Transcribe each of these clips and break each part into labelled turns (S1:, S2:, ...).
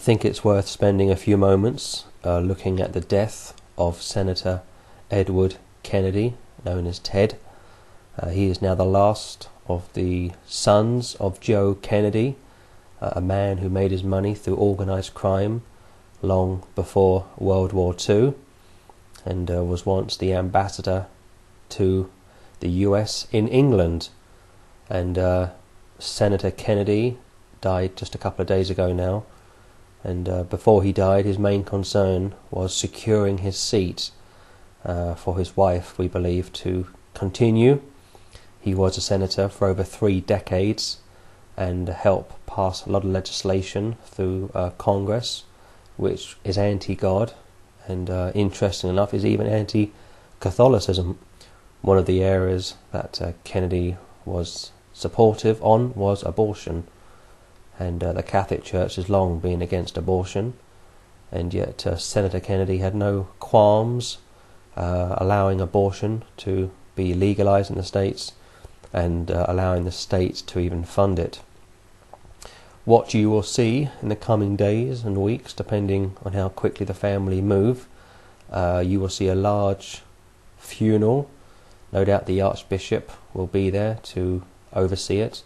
S1: think it's worth spending a few moments looking at the death of Senator Edward Kennedy, known as Ted. He is now the last of the sons of Joe Kennedy, a man who made his money through organised crime long before World War II, and was once the ambassador to the US in England. And Senator Kennedy died just a couple of days ago now, and before he died, his main concern was securing his seat for his wife, we believe, to continue. He was a senator for over 3 decades and helped pass a lot of legislation through Congress which is anti-God, and interesting enough is even anti-Catholicism. One of the areas that Kennedy was supportive on was abortion, and the Catholic Church has long been against abortion, and yet Senator Kennedy had no qualms allowing abortion to be legalized in the States, and allowing the states to even fund it. What you will see in the coming days and weeks, depending on how quickly the family move, you will see a large funeral. No doubt the Archbishop will be there to oversee it.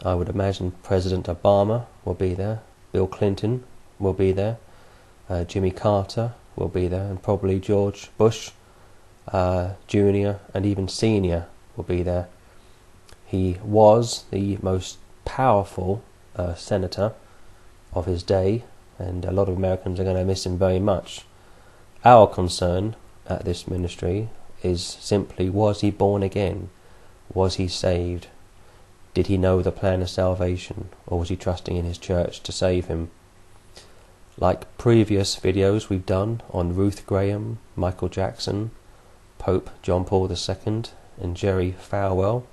S1: I would imagine President Obama will be there, Bill Clinton will be there, Jimmy Carter will be there, and probably George Bush Jr. and even Sr. will be there. He was the most powerful senator of his day, and a lot of Americans are going to miss him very much. Our concern at this ministry is simply, was he born again? Was he saved? Did he know the plan of salvation, or was he trusting in his church to save him? Like previous videos we've done on Ruth Graham, Michael Jackson, Pope John Paul II and Jerry Falwell,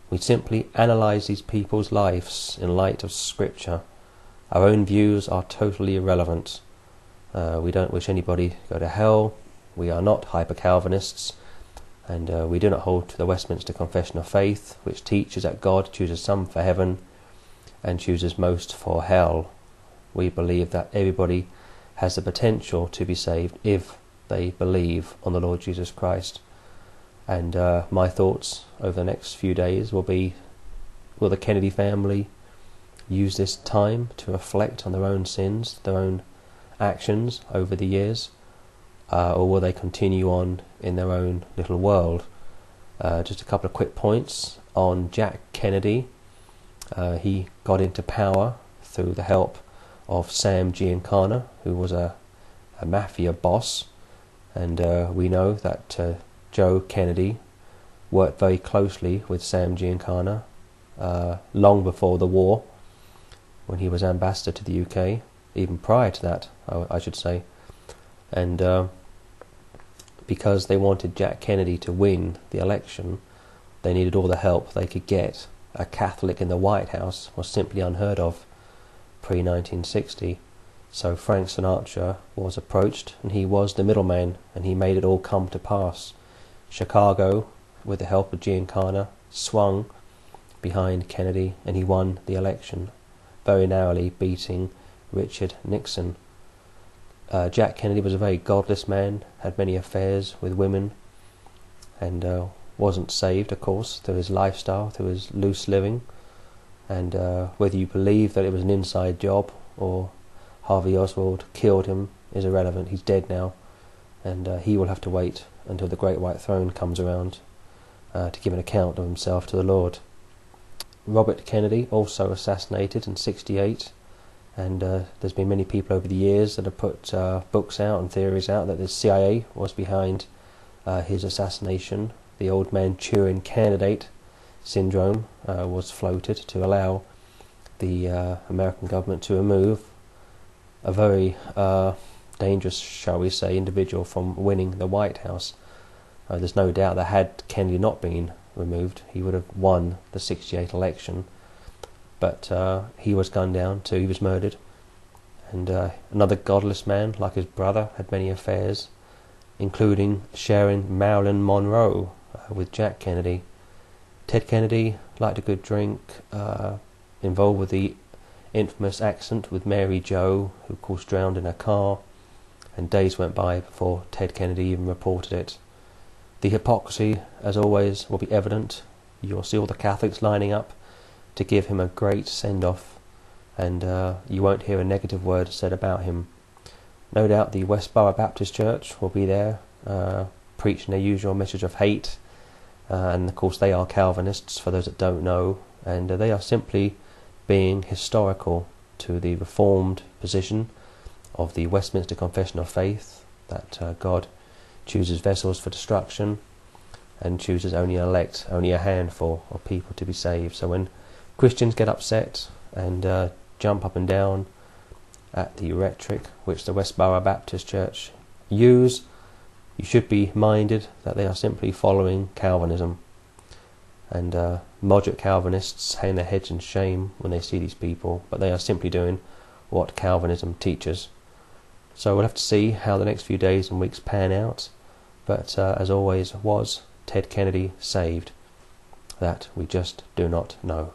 S1: we simply analyse these people's lives in light of Scripture. Our own views are totally irrelevant. We don't wish anybody to go to hell. We are not hyper-Calvinists, and we do not hold to the Westminster Confession of Faith, which teaches that God chooses some for heaven and chooses most for hell. We believe that everybody has the potential to be saved if they believe on the Lord Jesus Christ. And my thoughts over the next few days will be, will the Kennedy family use this time to reflect on their own sins, their own actions over the years, or will they continue on in their own little world? Just a couple of quick points on Jack Kennedy. He got into power through the help of Sam Giancana, who was a mafia boss, and we know that Joe Kennedy worked very closely with Sam Giancana long before the war, when he was ambassador to the UK, even prior to that, I should say. And because they wanted Jack Kennedy to win the election, they needed all the help they could get. A Catholic in the White House was simply unheard of pre-1960. So Frank Sinatra was approached, and he was the middleman, and he made it all come to pass. Chicago, with the help of Giancana, swung behind Kennedy, and he won the election, very narrowly beating Richard Nixon. Jack Kennedy was a very godless man, had many affairs with women, and wasn't saved, of course, through his lifestyle, through his loose living. And whether you believe that it was an inside job or Harvey Oswald killed him is irrelevant. He's dead now, and he will have to wait until the Great White Throne comes around to give an account of himself to the Lord. Robert Kennedy, also assassinated in '68, and there's been many people over the years that have put books out and theories out that the CIA was behind his assassination. The old Manchurian candidate syndrome was floated to allow the American government to remove a very dangerous, shall we say, individual from winning the White House. There's no doubt that had Kennedy not been removed, he would have won the '68 election. But he was gunned down too, he was murdered. And another godless man, like his brother, had many affairs, including sharing Marilyn Monroe with Jack Kennedy. Ted Kennedy liked a good drink, involved with the infamous accident with Mary Jo, who of course drowned in a car, and days went by before Ted Kennedy even reported it. The hypocrisy, as always, will be evident. You'll see all the Catholics lining up to give him a great send-off, and you won't hear a negative word said about him. No doubt the Westboro Baptist Church will be there, preaching their usual message of hate, and of course they are Calvinists, for those that don't know, and they are simply being historical to the Reformed position of the Westminster Confession of Faith, that God chooses vessels for destruction and chooses only a handful of people to be saved. So when Christians get upset and jump up and down at the rhetoric which the Westboro Baptist Church use, you should be minded that they are simply following Calvinism. And moderate Calvinists hang their heads in shame when they see these people, but they are simply doing what Calvinism teaches. So we'll have to see how the next few days and weeks pan out. But as always, was Ted Kennedy saved? That we just do not know.